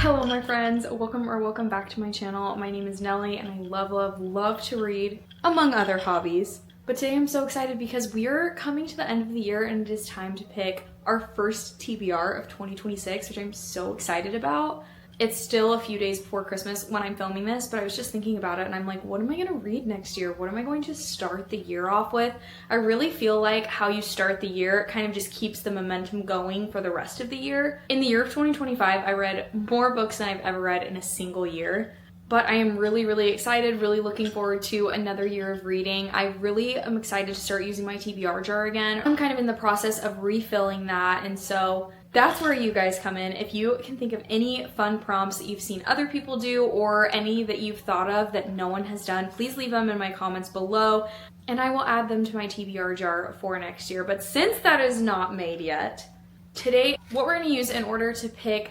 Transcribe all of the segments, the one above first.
Hello my friends, welcome back to my channel. My name is Nellie and I love to read, among other hobbies. But today I'm so excited because we are coming to the end of the year and it is time to pick our first TBR of 2026, which I'm so excited about. It's still a few days before Christmas when I'm filming this, but I was just thinking about it and I'm like, what am I going to read next year? What am I going to start the year off with? I really feel like how you start the year kind of just keeps the momentum going for the rest of the year. In the year of 2025, I read more books than I've ever read in a single year. But I am really excited, really looking forward to another year of reading. I really am excited to start using my TBR jar again. I'm kind of in the process of refilling that, and so that's where you guys come in. If you can think of any fun prompts that you've seen other people do or any that you've thought of that no one has done, please leave them in my comments below and I will add them to my TBR jar for next year. But since that is not made yet, today what we're going to use in order to pick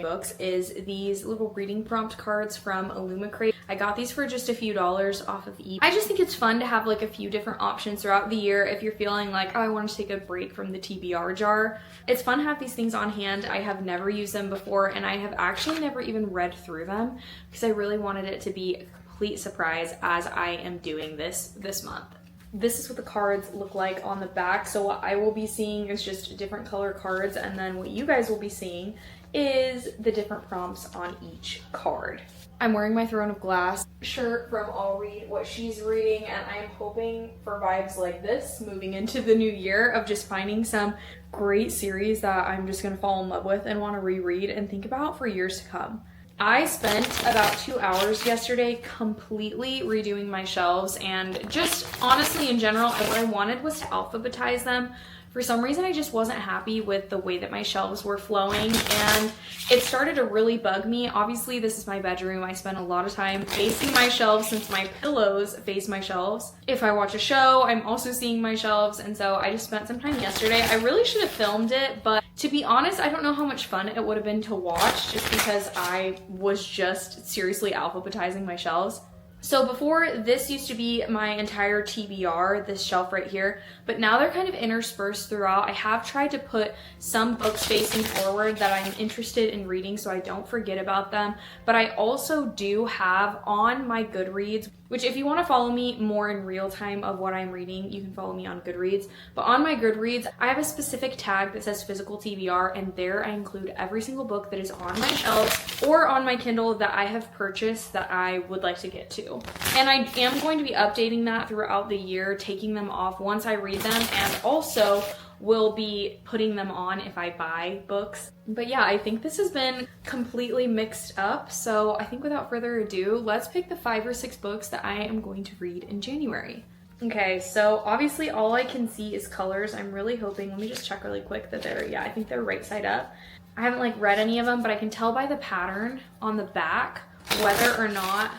books is these little reading prompt cards from Illumicrate. I got these for just a few dollars off of eBay. I just think it's fun to have like a few different options throughout the year if you're feeling like, oh, I want to take a break from the TBR jar. It's fun to have these things on hand. I have never used them before and I have actually never even read through them because I really wanted it to be a complete surprise as I am doing this month. This is what the cards look like on the back. So what I will be seeing is just different color cards, and then what you guys will be seeing is the different prompts on each card. I'm wearing my Throne of Glass shirt from I'll Read What She's Reading, and I am hoping for vibes like this moving into the new year of just finding some great series that I'm just gonna fall in love with and want to reread and think about for years to come. I spent about 2 hours yesterday completely redoing my shelves, and just honestly in general, what I wanted was to alphabetize them. For some reason, I just wasn't happy with the way that my shelves were flowing, and it started to really bug me. Obviously, this is my bedroom. I spend a lot of time facing my shelves since my pillows face my shelves. If I watch a show, I'm also seeing my shelves, and so I just spent some time yesterday. I really should have filmed it, but to be honest, I don't know how much fun it would have been to watch just because I was just seriously alphabetizing my shelves. So before, this used to be my entire TBR, this shelf right here, but now they're kind of interspersed throughout. I have tried to put some books facing forward that I'm interested in reading so I don't forget about them, but I also do have on my Goodreads, which if you want to follow me more in real time of what I'm reading, you can follow me on Goodreads. But on my Goodreads, I have a specific tag that says physical TBR, and there I include every single book that is on my shelves or on my Kindle that I have purchased that I would like to get to. And I am going to be updating that throughout the year, taking them off once I read them, and also will be putting them on if I buy books. But yeah, I think this has been completely mixed up, so I think without further ado, let's pick the 5 or 6 books that I am going to read in January. Okay, so obviously all I can see is colors. I'm really hoping, let me just check really quick that I think they're right side up. I haven't read any of them, but I can tell by the pattern on the back whether or not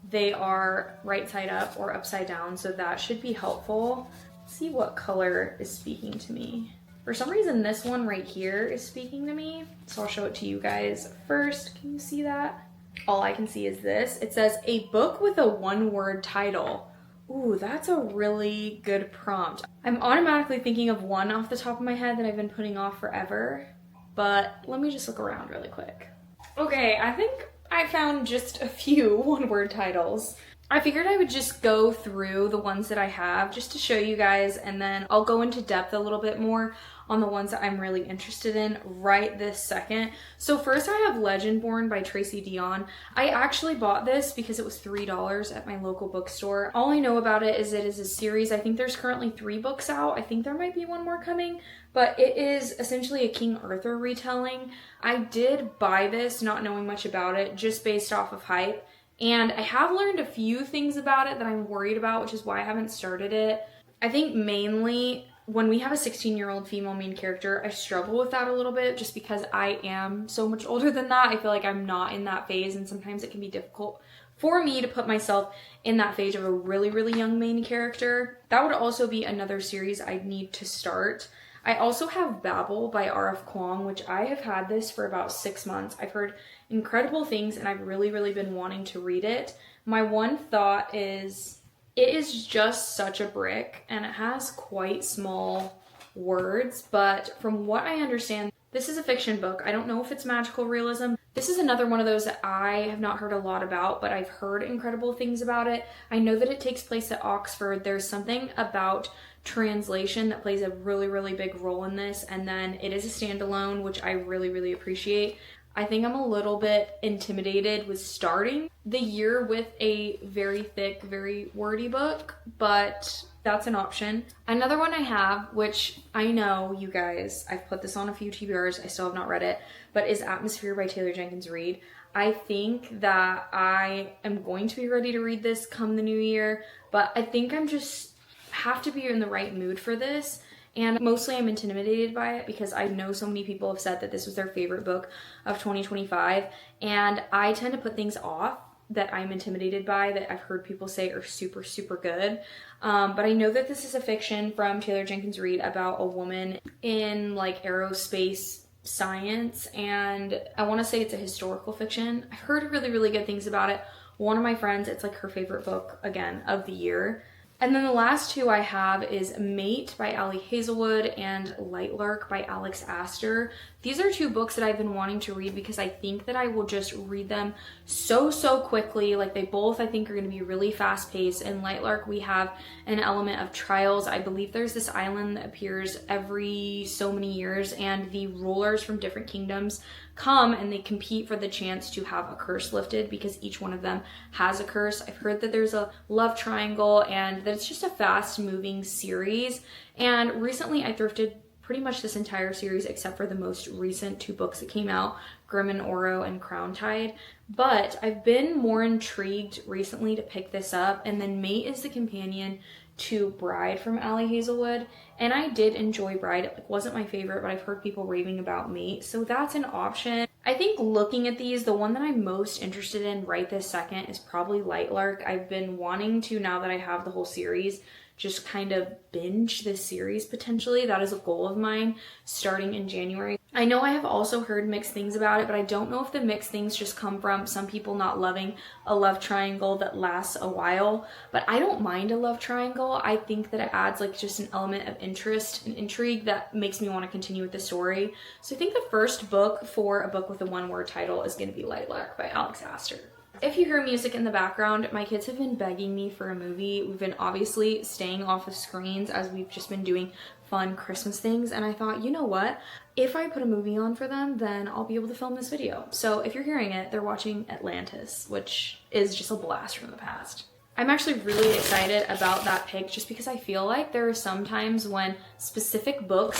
they are right side up or upside down, so that should be helpful. Let's see what color is speaking to me. For some reason, this one right here is speaking to me, so I'll show it to you guys first. Can you see that? All I can see is this. It says, a book with a one-word title. Ooh, that's a really good prompt. I'm automatically thinking of one off the top of my head that I've been putting off forever, but let me just look around really quick. Okay, I think I found just a few one-word titles. I figured I would just go through the ones that I have just to show you guys, and then I'll go into depth a little bit more on the ones that I'm really interested in right this second. So first I have Legendborn by Tracy Deonn. I actually bought this because it was $3 at my local bookstore. All I know about it is a series. I think there's currently 3 books out. I think there might be one more coming, but it is essentially a King Arthur retelling. I did buy this not knowing much about it, just based off of hype. And I have learned a few things about it that I'm worried about, which is why I haven't started it. I think mainly when we have a 16-year-old female main character, I struggle with that a little bit just because I am so much older than that. I feel like I'm not in that phase, and sometimes it can be difficult for me to put myself in that phase of a really young main character. That would also be another series I'd need to start. I also have Babel by R.F. Kuang, which I have had this for about 6 months. I've heard incredible things and I've really been wanting to read it. My one thought is it is just such a brick and it has quite small words, but from what I understand, This is a fiction book. I don't know if it's magical realism. This is another one of those that I have not heard a lot about, but I've heard incredible things about it. I know that it takes place at Oxford. There's something about translation that plays a really, really big role in this. And then it is a standalone, which I really, really appreciate. I think I'm a little bit intimidated with starting the year with a very thick, very wordy book, but that's an option. Another one I have, which I know you guys, I've put this on a few TBRs, I still have not read it, but is Atmosphere by Taylor Jenkins Reid. I think that I am going to be ready to read this come the new year, but I think I'm just have to be in the right mood for this. And mostly I'm intimidated by it because I know so many people have said that this was their favorite book of 2025. And I tend to put things off that I'm intimidated by that I've heard people say are super, super good. But I know that this is a fiction from Taylor Jenkins Reid about a woman in like aerospace science. And I want to say it's a historical fiction. I've heard really, really good things about it. One of my friends, it's like her favorite book, again, of the year. And then the last two I have is Mate by Ali Hazelwood and Lightlark by Alex Astor. These are two books that I've been wanting to read because I think that I will just read them so quickly. Like they both, I think, are going to be really fast paced. In Lightlark, we have an element of trials. I believe there's this island that appears every so many years and the rulers from different kingdoms come and they compete for the chance to have a curse lifted because each one of them has a curse. I've heard that there's a love triangle and that it's just a fast moving series. And recently I thrifted pretty much this entire series except for the most recent two books that came out, Grim and Oro and Crown Tide. But I've been more intrigued recently to pick this up. And then Mate is the companion to Bride from Ali Hazelwood. And I did enjoy Bride. It wasn't my favorite, but I've heard people raving about Mate. So that's an option. I think looking at these, the one that I'm most interested in right this second is probably Lightlark. I've been wanting to, now that I have the whole series, just kind of binge this series potentially. That is a goal of mine starting in January. I know I have also heard mixed things about it, but I don't know if the mixed things just come from some people not loving a love triangle that lasts a while, but I don't mind a love triangle. I think that it adds like just an element of interest and intrigue that makes me want to continue with the story. So I think the first book for a book with a one-word title is going to be Lightlark by Alex Astor. If you hear music in the background, my kids have been begging me for a movie. We've been obviously staying off of screens as we've just been doing fun Christmas things. And I thought, you know what? If I put a movie on for them, then I'll be able to film this video. So if you're hearing it, they're watching Atlantis, which is just a blast from the past. I'm actually really excited about that pick just because I feel like there are some times when specific books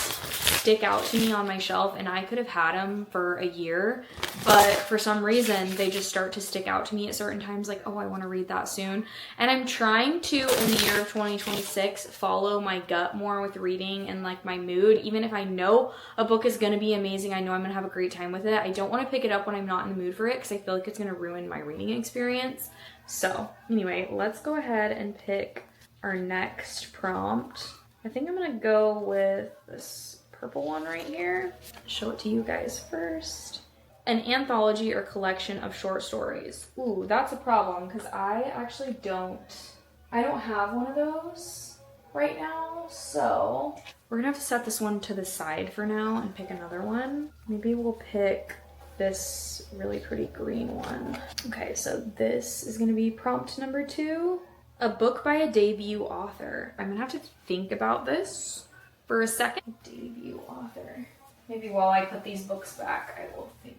stick out to me on my shelf and I could have had them for a year, but for some reason they just start to stick out to me at certain times like, oh, I want to read that soon. And I'm trying to, in the year of 2026, follow my gut more with reading and like my mood. Even if I know a book is going to be amazing, I know I'm going to have a great time with it, I don't want to pick it up when I'm not in the mood for it because I feel like it's going to ruin my reading experience. So anyway, let's go ahead and pick our next prompt. I think I'm gonna go with this purple one right here. Show it to you guys first. An anthology or collection of short stories. Ooh, that's a problem because I actually don't have one of those right now. So we're gonna have to set this one to the side for now and pick another one. Maybe we'll pick this really pretty green one. Okay, so this is gonna be prompt number 2. A book by a debut author. I'm gonna have to think about this for a second. Debut author. Maybe while I put these books back, I will think.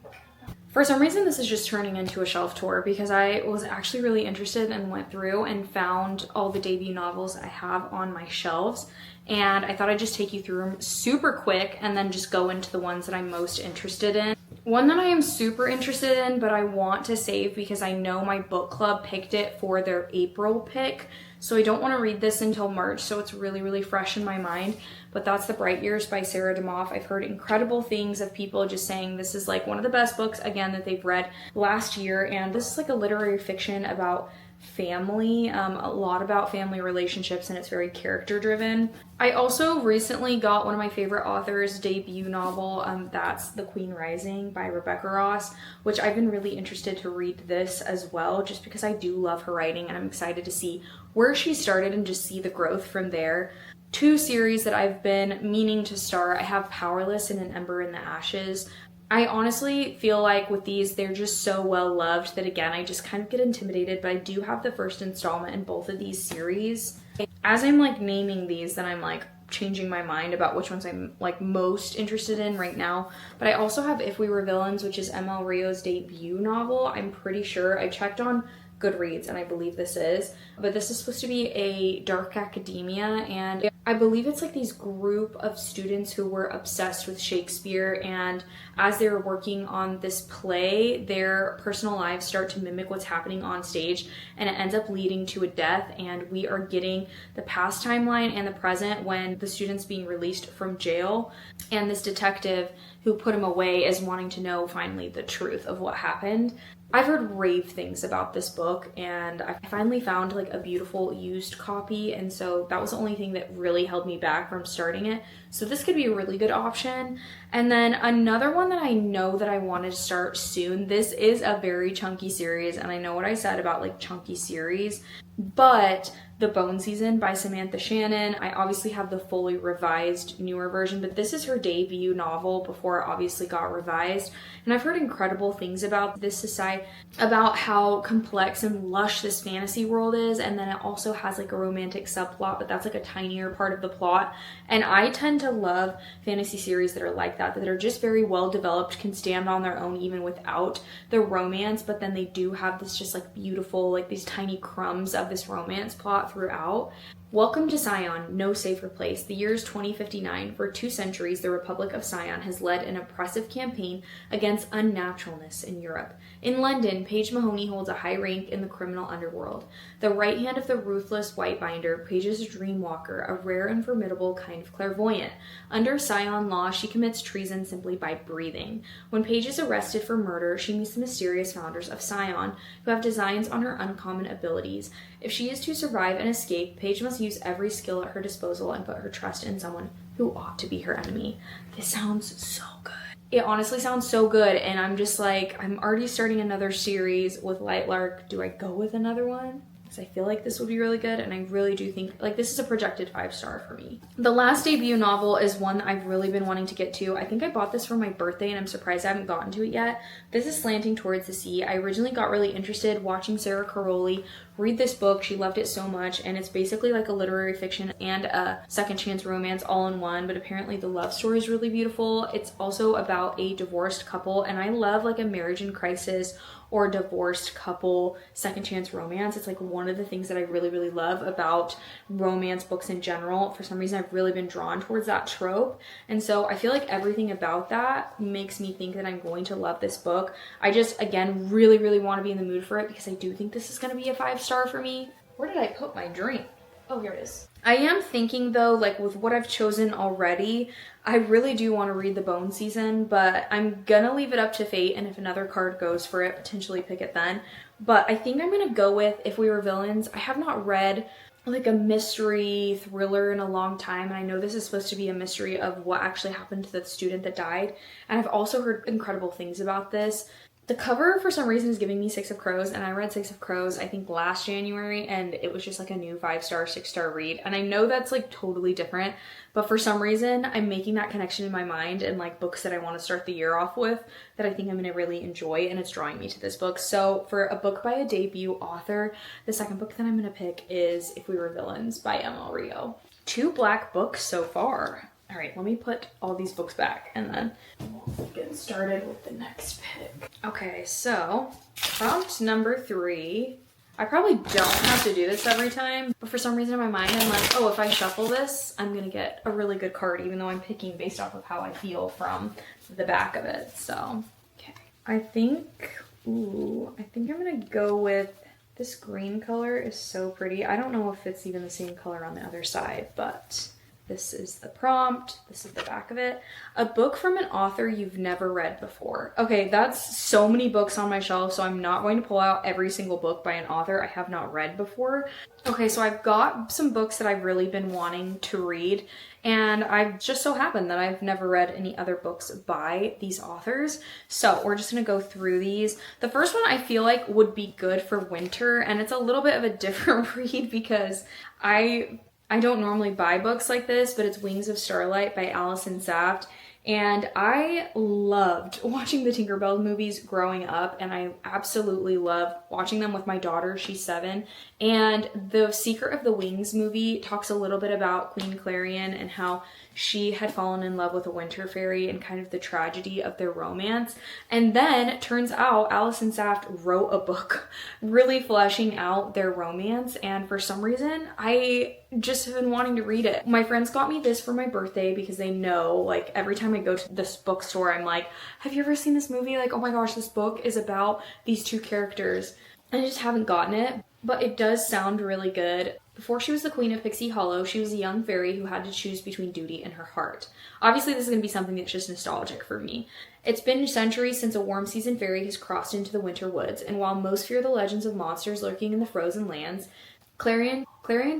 For some reason, this is just turning into a shelf tour because I was actually really interested and went through and found all the debut novels I have on my shelves. And I thought I'd just take you through them super quick and then just go into the ones that I'm most interested in. One that I am super interested in, but I want to save because I know my book club picked it for their April pick. So I don't want to read this until March, so it's really, really fresh in my mind. But that's The Bright Years by Sarah DeMoff. I've heard incredible things of people just saying this is like one of the best books, again, that they've read last year. And this is like a literary fiction about family, a lot about family relationships, and it's very character driven. I also recently got one of my favorite authors' debut novel, that's The Queen Rising by Rebecca Ross, which I've been really interested to read this as well, just because I do love her writing and I'm excited to see where she started and just see the growth from there. Two series that I've been meaning to start, I have Powerless and An Ember in the Ashes. I honestly feel like with these, they're just so well loved that again, I just kind of get intimidated, but I do have the first installment in both of these series. As I'm like naming these, then I'm like changing my mind about which ones I'm like most interested in right now. But I also have If We Were Villains, which is ML Rio's debut novel. I'm pretty sure I checked on Goodreads and I believe this is, but this is supposed to be a dark academia, and I believe it's like these group of students who were obsessed with Shakespeare, and as they were working on this play, their personal lives start to mimic what's happening on stage, and it ends up leading to a death. And we are getting the past timeline and the present when the student's being released from jail, and this detective who put him away is wanting to know finally the truth of what happened. I've heard rave things about this book, and I finally found like a beautiful used copy, and so that was the only thing that really held me back from starting it. So this could be a really good option. And then another one that I know that I wanted to start soon. This is a very chunky series, and I know what I said about like chunky series, but The Bone Season by Samantha Shannon. I obviously have the fully revised newer version, but this is her debut novel before it obviously got revised. And I've heard incredible things about this society, about how complex and lush this fantasy world is, and then it also has like a romantic subplot, but that's like a tinier part of the plot. And I tend to love fantasy series that are like that are just very well developed, can stand on their own even without the romance, but then they do have this just like beautiful, like these tiny crumbs of this romance plot throughout. Welcome to Scion, no safer place. The year is 2059. For 2 centuries, the Republic of Scion has led an oppressive campaign against unnaturalness in Europe. In London, Paige Mahoney holds a high rank in the criminal underworld. The right hand of the ruthless Whitebinder, Paige is a dreamwalker, a rare and formidable kind of clairvoyant. Under Scion law, she commits treason simply by breathing. When Paige is arrested for murder, she meets the mysterious founders of Scion, who have designs on her uncommon abilities. If she is to survive and escape, Paige must use every skill at her disposal and put her trust in someone who ought to be her enemy. This sounds so good. It honestly sounds so good, and I'm just like, I'm already starting another series with Lightlark. Do I go with another one? Because I feel like this would be really good, and I really do think like this is a projected 5-star for me. The last debut novel is one that I've really been wanting to get to. I think I bought this for my birthday, and I'm surprised I haven't gotten to it yet. This is Slanting Towards the Sea. I originally got really interested watching Sarah Caroli read this book. She loved it so much, and it's basically like a literary fiction and a second chance romance all in one, but apparently the love story is really beautiful. It's also about a divorced couple, and I love like a marriage in crisis or divorced couple second chance romance. It's like one of the things that I really, really love about romance books in general. For some reason, I've really been drawn towards that trope. And so I feel like everything about that makes me think that I'm going to love this book. I just, again, really, really want to be in the mood for it because I do think this is going to be a 5-star for me. Where did I put my drink? Oh, here it is. I am thinking though, like with what I've chosen already, I really do want to read The Bone Season, but I'm gonna leave it up to fate, and if another card goes for it, potentially pick it then. But I think I'm gonna go with If We Were Villains. I have not read like a mystery thriller in a long time, and I know this is supposed to be a mystery of what actually happened to the student that died, and I've also heard incredible things about this. The cover, for some reason, is giving me Six of Crows, and I read Six of Crows, I think, last January, and it was just like a new 5-star, 6-star read. And I know that's like totally different, but for some reason, I'm making that connection in my mind and like books that I want to start the year off with that I think I'm going to really enjoy, and it's drawing me to this book. So for a book by a debut author, the second book that I'm going to pick is If We Were Villains by ML Rio. 2 black books so far. All right, let me put all these books back and then we'll get started with the next pick. Okay, so prompt number 3. I probably don't have to do this every time, but for some reason in my mind, I'm like, oh, if I shuffle this, I'm gonna get a really good card, even though I'm picking based off of how I feel from the back of it. So, okay. I think I'm gonna go with this green color is so pretty. I don't know if it's even the same color on the other side, but This is the prompt. This is the back of it. A book from an author you've never read before. Okay, that's so many books on my shelf, so I'm not going to pull out every single book by an author I have not read before. Okay, so I've got some books that I've really been wanting to read, and I've just so happened that I've never read any other books by these authors. So we're just gonna go through these. The first one I feel like would be good for winter, and it's a little bit of a different read because I don't normally buy books like this, but it's Wings of Starlight by Allison Saft. And I loved watching the Tinkerbell movies growing up, and I absolutely love watching them with my daughter. She's 7. And the Secret of the Wings movie talks a little bit about Queen Clarion and how she had fallen in love with a winter fairy and kind of the tragedy of their romance. And then it turns out Allison Saft wrote a book really fleshing out their romance, and for some reason I just have been wanting to read it. My friends got me this for my birthday because they know, like, every time I go to this bookstore I'm like, have you ever seen this movie? Like, oh my gosh, this book is about these 2 characters. And I just haven't gotten it, but it does sound really good. Before she was the queen of Pixie Hollow, she was a young fairy who had to choose between duty and her heart. Obviously, this is going to be something that's just nostalgic for me. It's been centuries since a warm season fairy has crossed into the winter woods, and while most fear the legends of monsters lurking in the frozen lands, Clarion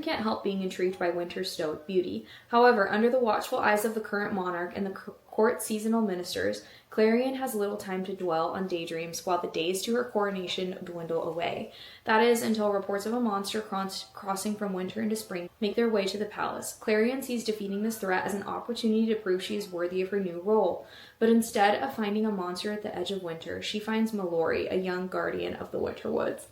can't help being intrigued by winter's stoic beauty. However, under the watchful eyes of the current monarch and the court seasonal ministers, Clarion has little time to dwell on daydreams while the days to her coronation dwindle away. That is, until reports of a monster crossing from winter into spring make their way to the palace. Clarion sees defeating this threat as an opportunity to prove she is worthy of her new role. But instead of finding a monster at the edge of winter, she finds Mallory, a young guardian of the winter woods.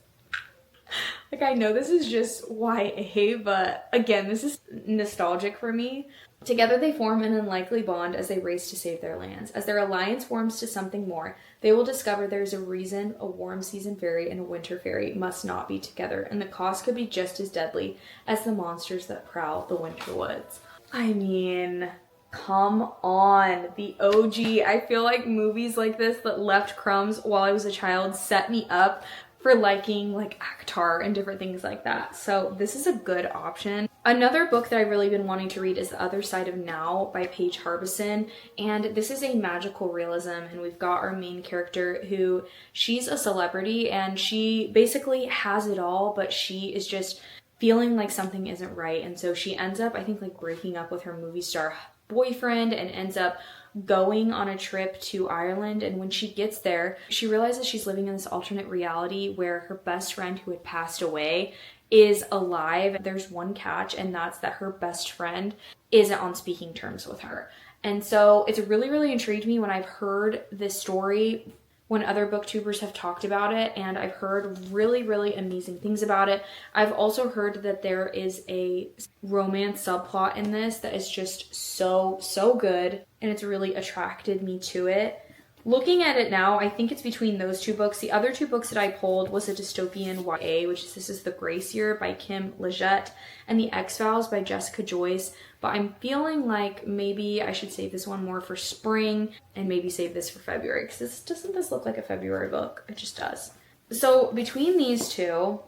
Like, I know this is just YA, but again, this is nostalgic for me. Together they form an unlikely bond as they race to save their lands. As their alliance forms to something more, they will discover there's a reason a warm season fairy and a winter fairy must not be together, and the cost could be just as deadly as the monsters that prowl the winter woods. I mean, come on, the OG. I feel like movies like this that left crumbs while I was a child set me up for liking like ACOTAR and different things like that. So this is a good option. Another book that I've really been wanting to read is The Other Side of Now by Paige Harbison. And this is a magical realism, and we've got our main character who, she's a celebrity and she basically has it all, but she is just feeling like something isn't right. And so she ends up, I think, like breaking up with her movie star boyfriend and ends up going on a trip to Ireland. And when she gets there, she realizes she's living in this alternate reality where her best friend who had passed away is alive. There's one catch, and that's that her best friend isn't on speaking terms with her. And so it's really intrigued me when I've heard this story, when other booktubers have talked about it, and I've heard really amazing things about it. I've also heard that there is a romance subplot in this that is just so good, and it's really attracted me to it. Looking at it now, I think it's between those 2 books. The other 2 books that I pulled was a dystopian YA, which is This Is the Grace Year by Kim Leggett, and The X-Files by Jessica Joyce. But I'm feeling like maybe I should save this one more for spring and maybe save this for February, because doesn't this look like a February book? It just does. So between these 2,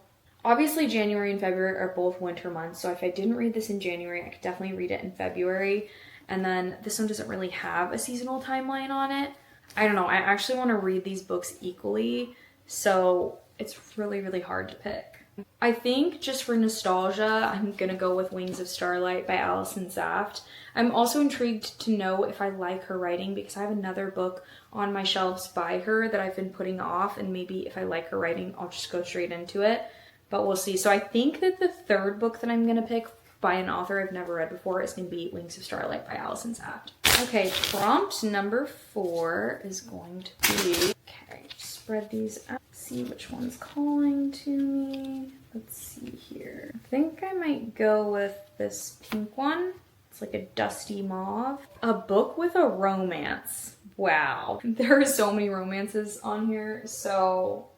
obviously January and February are both winter months, so if I didn't read this in January, I could definitely read it in February. And then this one doesn't really have a seasonal timeline on it. I don't know, I actually want to read these books equally, so it's really hard to pick. I think just for nostalgia, I'm gonna go with Wings of Starlight by Allison Saft. I'm also intrigued to know if I like her writing, because I have another book on my shelves by her that I've been putting off, and maybe if I like her writing, I'll just go straight into it, but we'll see. So I think that the third book that I'm gonna pick by an author I've never read before is gonna be Wings of Starlight by Allison Saft. Okay, prompt number 4 is going to be, okay, spread these out, see which one's calling to me. Let's see here. I think I might go with this pink one. It's like a dusty mauve. A book with a romance. Wow. There are so many romances on here, so,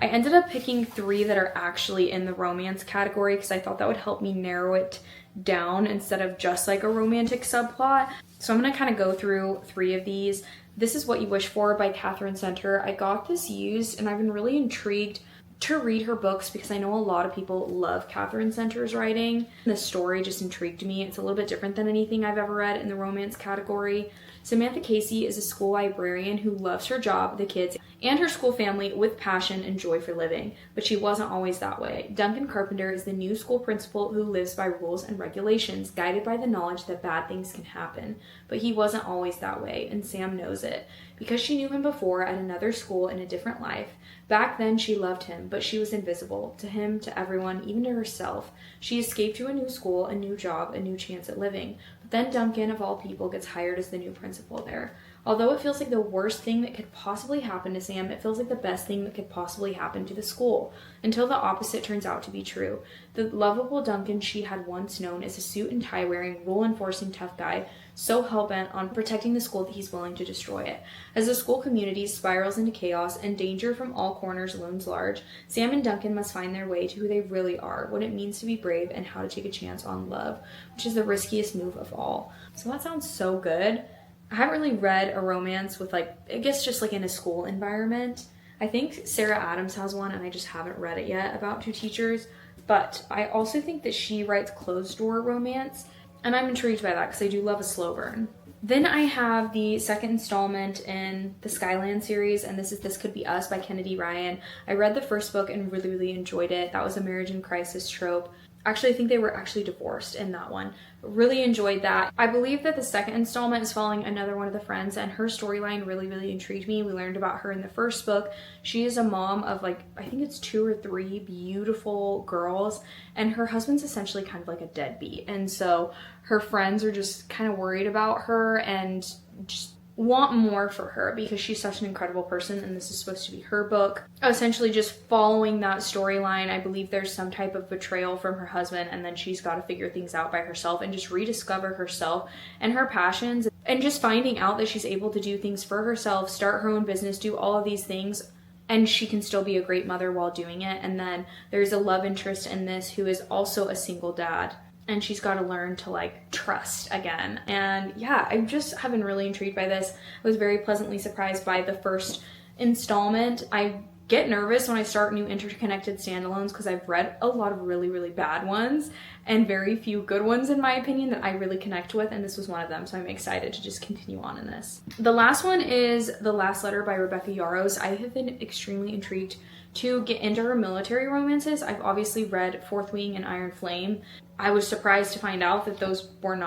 I ended up picking 3 that are actually in the romance category because I thought that would help me narrow it down instead of just like a romantic subplot. So I'm going to kind of go through 3 of these. This is What You Wish For by Catherine Center. I got this used and I've been really intrigued to read her books because I know a lot of people love Catherine Center's writing. The story just intrigued me. It's a little bit different than anything I've ever read in the romance category. Samantha Casey is a school librarian who loves her job, the kids, and her school family with passion and joy for living, but she wasn't always that way. Duncan Carpenter is the new school principal who lives by rules and regulations, guided by the knowledge that bad things can happen, but he wasn't always that way, and Sam knows it. Because she knew him before at another school in a different life, back then she loved him, but she was invisible to him, to everyone, even to herself. She escaped to a new school, a new job, a new chance at living. But then Duncan, of all people, gets hired as the new principal there. Although it feels like the worst thing that could possibly happen to Sam, it feels like the best thing that could possibly happen to the school, until the opposite turns out to be true. The lovable Duncan she had once known is a suit and tie wearing, rule enforcing tough guy, so hell-bent on protecting the school that he's willing to destroy it. As the school community spirals into chaos and danger from all corners looms large, Sam and Duncan must find their way to who they really are, what it means to be brave, and how to take a chance on love, which is the riskiest move of all. So that sounds so good. I haven't really read a romance with, like, I guess just like in a school environment. I think Sarah Adams has one and I just haven't read it yet, about two teachers. But I also think that she writes closed door romance, and I'm intrigued by that because I do love a slow burn. Then I have the second installment in the Skyland series, and this is This Could Be Us by Kennedy Ryan. I read the first book and really, really enjoyed it. That was a marriage in crisis trope. Actually, I think they were actually divorced in that one. Really enjoyed that. I believe that the second installment is following another one of the friends, and her storyline really, really intrigued me. We learned about her in the first book. She is a mom of, like, I think it's 2 or 3 beautiful girls, and her husband's essentially kind of like a deadbeat. And so her friends are just kind of worried about her and just want more for her because she's such an incredible person, and this is supposed to be her book. Essentially just following that storyline, I believe there's some type of betrayal from her husband, and then she's got to figure things out by herself and just rediscover herself and her passions, and just finding out that she's able to do things for herself, start her own business, do all of these things, and she can still be a great mother while doing it. And then there's a love interest in this who is also a single dad, and she's got to learn to, like, trust again. And yeah, I just have been really intrigued by this. I was very pleasantly surprised by the first installment. I get nervous when I start new interconnected standalones because I've read a lot of really, really bad ones and very few good ones, in my opinion, that I really connect with, and this was one of them, so I'm excited to just continue on in this. The last one is The Last Letter by Rebecca Yarros. I have been extremely intrigued to get into her military romances. I've obviously read Fourth Wing and Iron Flame. I was surprised to find out that those were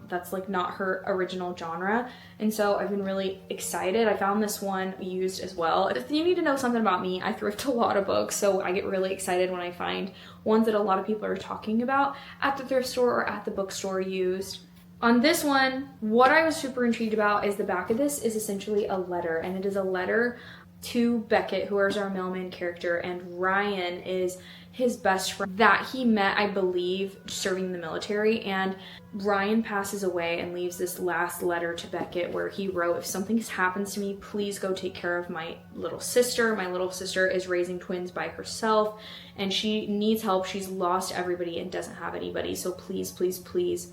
that's like not her original genre, and so I've been really excited. I found this one used as well. If you need to know something about me, I thrift a lot of books, so I get really excited when I find ones that a lot of people are talking about at the thrift store or at the bookstore used. On this one, what I was super intrigued about is the back of this is essentially a letter, and it is a letter to Beckett, who is our mailman character, and Ryan is his best friend that he met, I believe, serving in the military. And Ryan passes away and leaves this last letter to Beckett where he wrote, "If something happens to me, please go take care of my little sister. My little sister is raising twins by herself and she needs help. She's lost everybody and doesn't have anybody. So please, please, please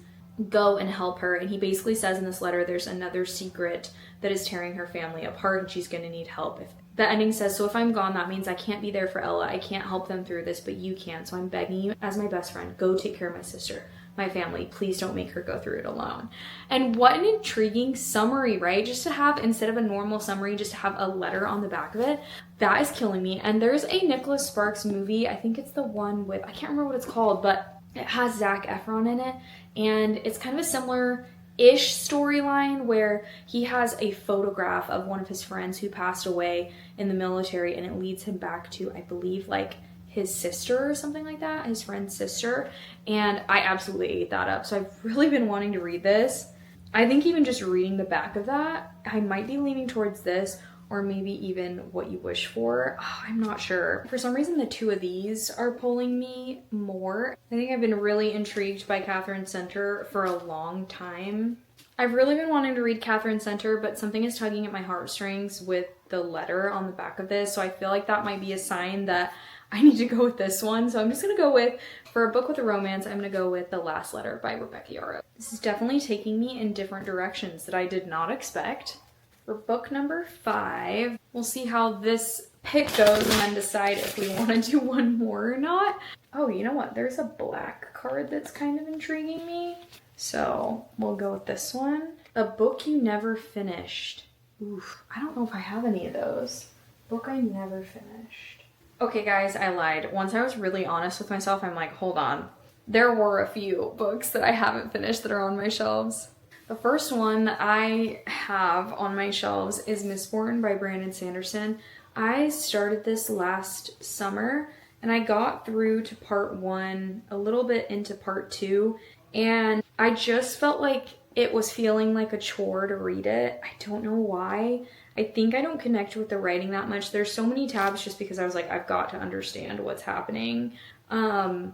go and help her." And he basically says in this letter there's another secret that is tearing her family apart and she's going to need help. The ending says, "So if I'm gone, that means I can't be there for Ella. I can't help them through this, but you can. So I'm begging you as my best friend, go take care of my sister, my family. Please don't make her go through it alone." And what an intriguing summary, right? Just to have, instead of a normal summary, just to have a letter on the back of it. That is killing me. And there's a Nicholas Sparks movie. I think it's the one with, I can't remember what it's called, but it has Zac Efron in it. And it's kind of a similar-ish storyline where he has a photograph of one of his friends who passed away in the military, and it leads him back to, I believe, like his sister or something like that, his friend's sister. And I absolutely ate that up. So I've really been wanting to read this. I think even just reading the back of that, I might be leaning towards this, or maybe even What You Wish For. Oh, I'm not sure. For some reason, the two of these are pulling me more. I think I've been really intrigued by Catherine Center for a long time. I've really been wanting to read Catherine Center, but something is tugging at my heartstrings with the letter on the back of this, so I feel like that might be a sign that I need to go with this one. So I'm just gonna go with, for a book with a romance, I'm gonna go with The Last Letter by Rebecca Yarros. This is definitely taking me in different directions that I did not expect. For book number 5, we'll see how this pick goes and then decide if we want to do one more or not. Oh, you know what? There's a black card that's kind of intriguing me. So we'll go with this one. A book you never finished. Oof, I don't know if I have any of those. Book I never finished. Okay guys, I lied. Once I was really honest with myself, I'm like, hold on. There were a few books that I haven't finished that are on my shelves. The first one that I have on my shelves is Mistborn by Brandon Sanderson. I started this last summer and I got through to part 1, a little bit into part 2, and I just felt like it was feeling like a chore to read it. I don't know why. I think I don't connect with the writing that much. There's so many tabs just because I was like, I've got to understand what's happening. And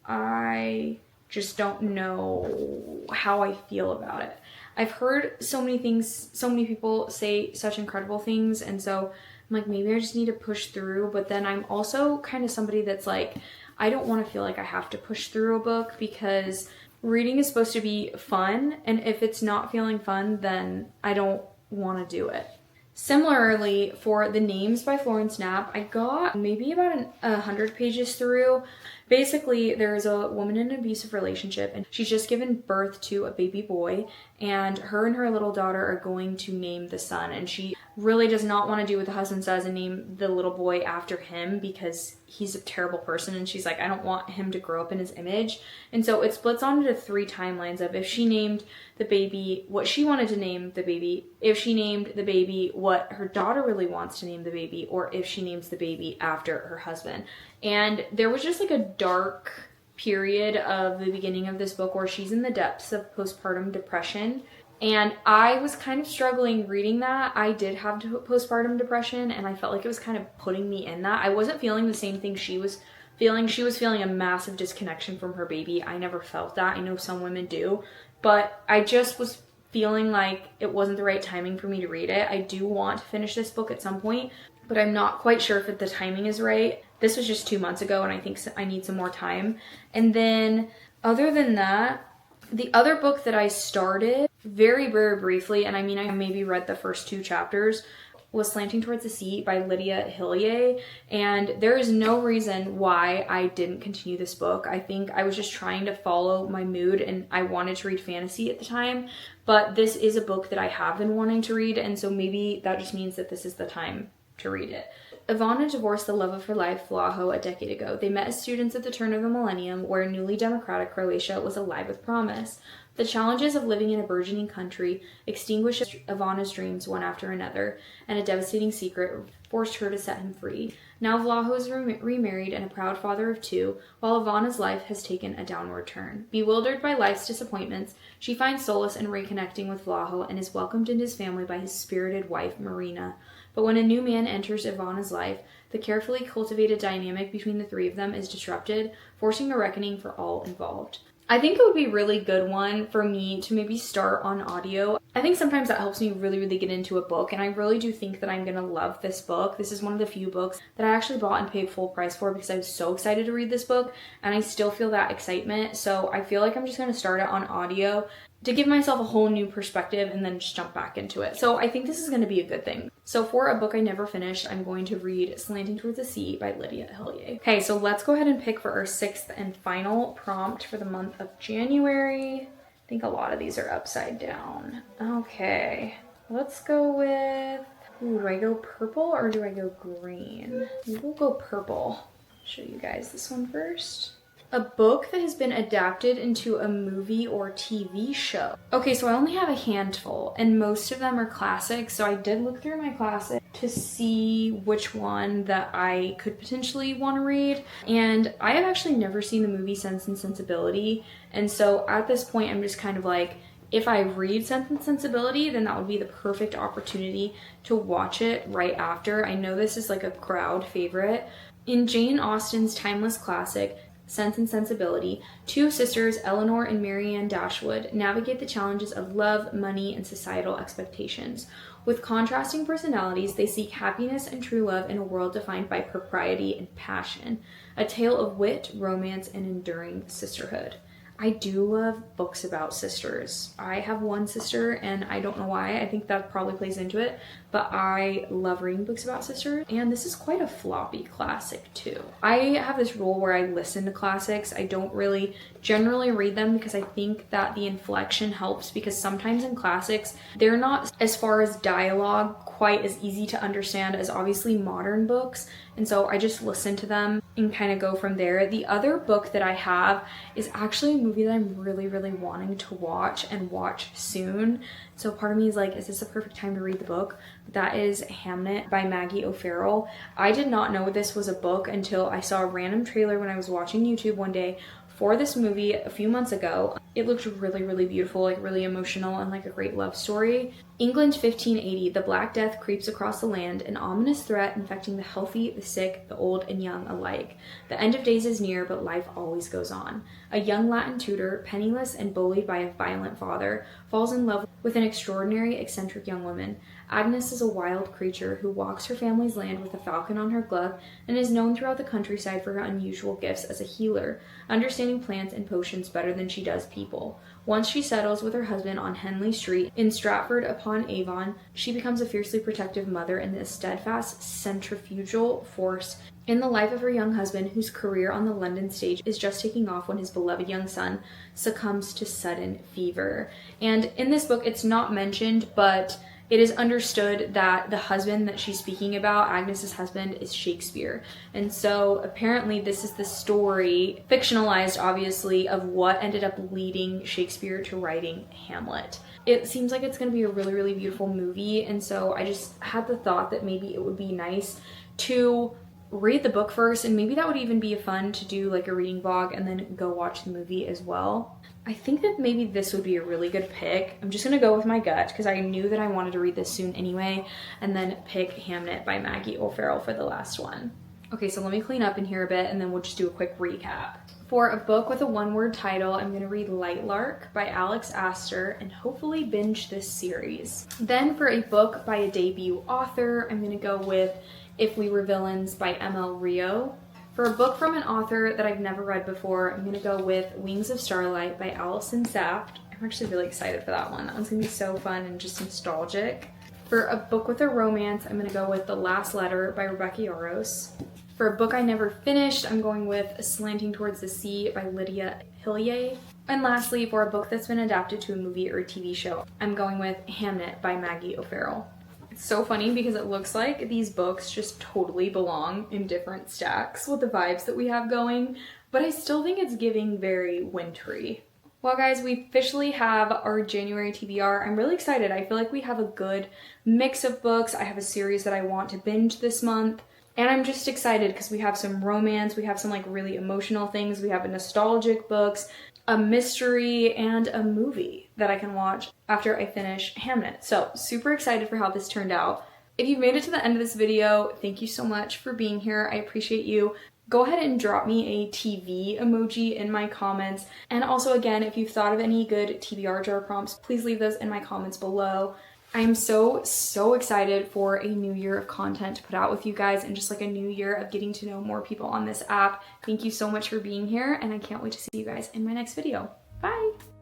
I just don't know how I feel about it. I've heard so many things, so many people say such incredible things, and so I'm like, maybe I just need to push through. But then I'm also kind of somebody that's like, I don't want to feel like I have to push through a book, because reading is supposed to be fun, and if it's not feeling fun, then I don't want to do it. Similarly, for The Names by Florence Knapp, I got maybe about 100 pages through. Basically, there's a woman in an abusive relationship, and she's just given birth to a baby boy, and her little daughter are going to name the son, and she really does not want to do what the husband says and name the little boy after him because he's a terrible person, and she's like, I don't want him to grow up in his image. And so it splits onto 3 timelines of if she named the baby what she wanted to name the baby, if she named the baby what her daughter really wants to name the baby, or if she names the baby after her husband. And there was just like a dark period of the beginning of this book where she's in the depths of postpartum depression. And I was kind of struggling reading that. I did have postpartum depression, and I felt like it was kind of putting me in that. I wasn't feeling the same thing she was feeling. She was feeling a massive disconnection from her baby. I never felt that. I know some women do. But I just was feeling like it wasn't the right timing for me to read it. I do want to finish this book at some point, but I'm not quite sure if the timing is right. This was just 2 months ago, and I think I need some more time. And then other than that, the other book that I started very, very briefly, and I mean, I maybe read the first 2 chapters, was Slanting Towards the Sea by Lydia Hillier. And there is no reason why I didn't continue this book. I think I was just trying to follow my mood, and I wanted to read fantasy at the time. But this is a book that I have been wanting to read, and so maybe that just means that this is the time to read it. Ivana divorced the love of her life, Vlaho, a decade ago. They met as students at the turn of the millennium, where newly democratic Croatia was alive with promise. The challenges of living in a burgeoning country extinguished Ivana's dreams one after another, and a devastating secret forced her to set him free. Now Vlaho is remarried and a proud father of 2, while Ivana's life has taken a downward turn. Bewildered by life's disappointments, she finds solace in reconnecting with Vlaho and is welcomed into his family by his spirited wife, Marina. But when a new man enters Ivana's life, the carefully cultivated dynamic between the 3 of them is disrupted, forcing a reckoning for all involved. I think it would be a really good one for me to maybe start on audio. I think sometimes that helps me really, really get into a book, and I really do think that I'm going to love this book. This is one of the few books that I actually bought and paid full price for because I was so excited to read this book, and I still feel that excitement. So I feel like I'm just going to start it on audio to give myself a whole new perspective and then just jump back into it. So I think this is going to be a good thing. So for a book I never finished, I'm going to read Slanting Towards the Sea by Lydia Hillier. Okay, so let's go ahead and pick for our 6th and final prompt for the month of January. I think a lot of these are upside down. Okay, let's go with, do I go purple or do I go green? Maybe we'll go purple. I'll show you guys this one first. A book that has been adapted into a movie or TV show. Okay, so I only have a handful, and most of them are classics, so I did look through my classics to see which one that I could potentially want to read, and I have actually never seen the movie Sense and Sensibility, and so at this point I'm just kind of like, if I read Sense and Sensibility, then that would be the perfect opportunity to watch it right after. I know this is like a crowd favorite. In Jane Austen's timeless classic, Sense and Sensibility, 2 sisters, Eleanor and Marianne Dashwood, navigate the challenges of love, money, and societal expectations. With contrasting personalities, they seek happiness and true love in a world defined by propriety and passion. A tale of wit, romance, and enduring sisterhood. I do love books about sisters. I have one sister and I don't know why. I think that probably plays into it, but I love reading books about sisters. And this is quite a floppy classic too. I have this rule where I listen to classics. I don't really generally read them because I think that the inflection helps, because sometimes in classics, they're not, as far as dialogue, quite as easy to understand as obviously modern books. And so I just listen to them and kind of go from there. The other book that I have is actually a movie that I'm really, really wanting to watch and watch soon. So part of me is like, is this a perfect time to read the book? That is Hamnet by Maggie O'Farrell. I did not know this was a book until I saw a random trailer when I was watching YouTube one day for this movie a few months ago. It looked really, really beautiful, like really emotional and like a great love story. England 1580, the Black Death creeps across the land, an ominous threat infecting the healthy, the sick, the old and young alike. The end of days is near, but life always goes on. A young Latin tutor, penniless and bullied by a violent father, falls in love with an extraordinary, eccentric young woman. Agnes is a wild creature who walks her family's land with a falcon on her glove and is known throughout the countryside for her unusual gifts as a healer, understanding plants and potions better than she does people. Once she settles with her husband on Henley Street in Stratford-upon-Avon, she becomes a fiercely protective mother and a steadfast centrifugal force in the life of her young husband, whose career on the London stage is just taking off when his beloved young son succumbs to sudden fever. And in this book, it's not mentioned, but it is understood that the husband that she's speaking about, Agnes's husband, is Shakespeare. And so apparently this is the story, fictionalized obviously, of what ended up leading Shakespeare to writing Hamlet. It seems like it's going to be a really, really beautiful movie. And so I just had the thought that maybe it would be nice to read the book first, and maybe that would even be fun to do like a reading vlog and then go watch the movie as well. I think that maybe this would be a really good pick. I'm just gonna go with my gut because I knew that I wanted to read this soon anyway, and then pick Hamnet by Maggie O'Farrell for the last one. Okay, so let me clean up in here a bit and then we'll just do a quick recap. For a book with a one-word title, I'm gonna read Lightlark by Alex Astor and hopefully binge this series. Then for a book by a debut author, I'm gonna go with If We Were Villains by M.L. Rio. For a book from an author that I've never read before, I'm gonna go with Wings of Starlight by Allison Saft. I'm actually really excited for that one. That one's gonna be so fun and just nostalgic. For a book with a romance, I'm gonna go with The Last Letter by Rebecca Yarros. For a book I never finished, I'm going with Slanting Towards the Sea by Lydia Hillier. And lastly, for a book that's been adapted to a movie or a TV show, I'm going with Hamnet by Maggie O'Farrell. It's so funny because it looks like these books just totally belong in different stacks with the vibes that we have going, but I still think it's giving very wintry. Well guys, we officially have our January TBR. I'm really excited. I feel like we have a good mix of books. I have a series that I want to binge this month. And I'm just excited because we have some romance, we have some like really emotional things, we have a nostalgic books, a mystery, and a movie that I can watch after I finish Hamnet. So super excited for how this turned out. If you've made it to the end of this video, thank you so much for being here. I appreciate you. Go ahead and drop me a TV emoji in my comments. And also again, if you've thought of any good TBR jar prompts, please leave those in my comments below. I am so excited for a new year of content to put out with you guys and just like a new year of getting to know more people on this app. Thank you so much for being here and I can't wait to see you guys in my next video. Bye!